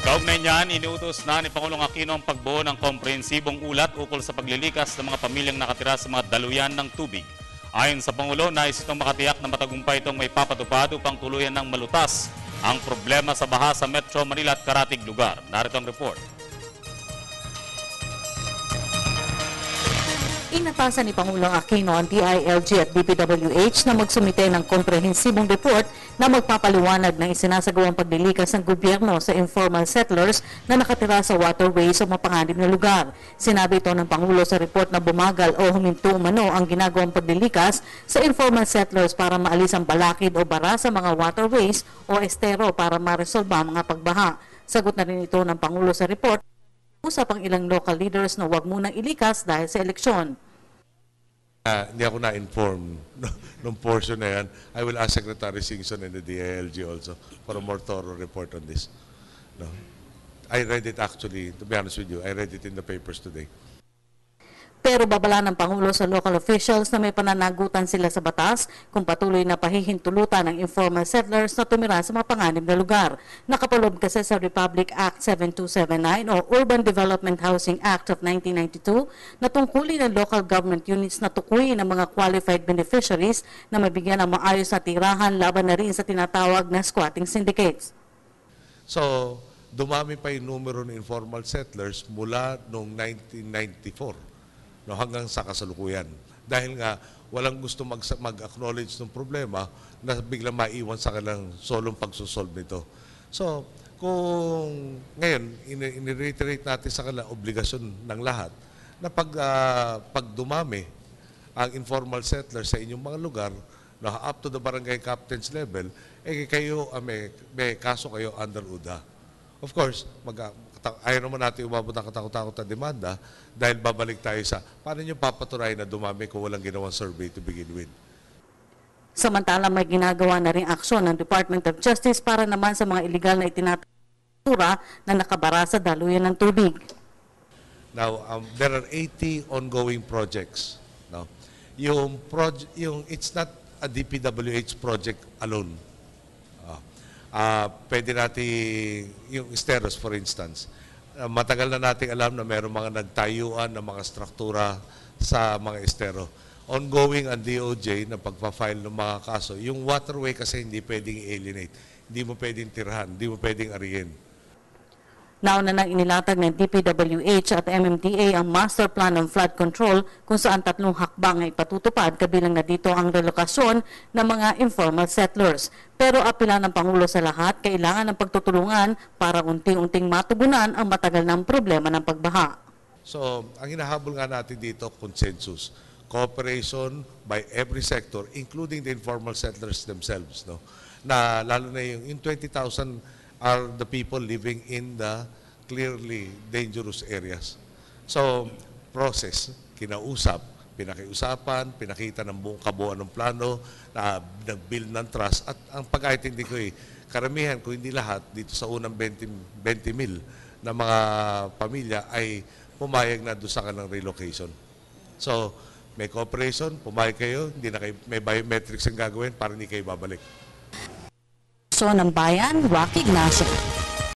Kaugnay niyan, iniutos na ni Pangulong Aquino ang pagbuo ng komprehensibong ulat ukol sa paglilikas ng mga pamilyang nakatira sa mga daluyan ng tubig. Ayon sa Pangulo, nais itong makatiyak na matagumpay itong may papatupad upang tuluyan ng malutas ang problema sa baha sa Metro Manila at karatig lugar. Narito ang report. Inatasan ni Pangulong Aquino ang DILG at DPWH na magsumite ng komprehensibong report na magpapaliwanag ng isinasagawang paglilikas ng gobyerno sa informal settlers na nakatira sa waterways o mapanganib na lugar. Sinabi ito ng Pangulo sa report na bumagal o huminto umano ang ginagawang paglilikas sa informal settlers para maalis ang balakid o bara sa mga waterways o estero para maresolba ang mga pagbaha. Sagot na rin ito ng Pangulo sa report. Usap ang ilang local leaders na huwag munang ilikas dahil sa eleksyon. Hindi ako na-inform nung portion na yan. I will ask Secretary Singson and the DILG also for a more thorough report on this. No? I read it actually, to be honest with you, I read it in the papers today. Pero babala ng Pangulo sa local officials na may pananagutan sila sa batas kung patuloy na pahihintulutan ng informal settlers na tumira sa mapanganib na lugar. Nakapaloob kasi sa Republic Act 7279 o Urban Development Housing Act of 1992 na tungkulin ng local government units na tukuyin ang mga qualified beneficiaries na mabigyan ng maayos na tirahan laban na rin sa tinatawag na squatting syndicates. So, dumami pa yung numero ng informal settlers mula noong 1994. No, hanggang sa kasalukuyan. Dahil nga, walang gusto mag-acknowledge ng problema na biglang maiwan sa kanilang solong pagsusolve nito. So, kung ngayon, in-reiterate natin sa kanilang obligasyon ng lahat na pag dumami ang informal settlers sa inyong mga lugar, na up to the barangay captain's level, kayo, may kaso kayo under UDA. Of course, ayaw naman natin umabot ng katakot-takot na demanda dahil babalik tayo sa paano nyo papatunayan na dumami kung walang ginawang survey to begin with. Samantala may ginagawa na rin aksyon ng Department of Justice para naman sa mga iligal na itinatura na nakabara sa daluyan ng tubig. Now, there are 80 ongoing projects. No? It's not a DPWH project alone. Pwede natin, yung esteros for instance, matagal na nating alam na mayroong mga nagtayuan ng mga struktura sa mga estero. Ongoing ang DOJ na pagpa-file ng mga kaso. Yung waterway kasi hindi pwedeng alienate. Hindi mo pwedeng tirahan, hindi mo pwedeng ariyin. Nauna nang inilatag ng DPWH at MMDA ang Master Plan ng Flood Control kung saan 3 hakbang ay ipatutupad kabilang na dito ang relokasyon ng mga informal settlers. Pero apila ng Pangulo sa lahat, kailangan ng pagtutulungan para unti-unting matugunan ang matagal ng problema ng pagbaha. So, ang hinahabol nga natin dito, consensus. Cooperation by every sector, including the informal settlers themselves. No? Na lalo na yung 20,000 are the people living in the clearly dangerous areas. So, process, kinausap, pinakiusapan, pinakita ng buong kabuuan ng plano, nag-build ng trust, at ang pag-aitindi ko karamihan, kung hindi lahat, dito sa unang 20 mil na mga pamilya ay pumayag na doon sa kanilang relocation. So, may cooperation, pumayag kayo, hindi na kayo, may biometrics ang gagawin para hindi kayo babalik. Ng Bayan, Rocky Ignacio.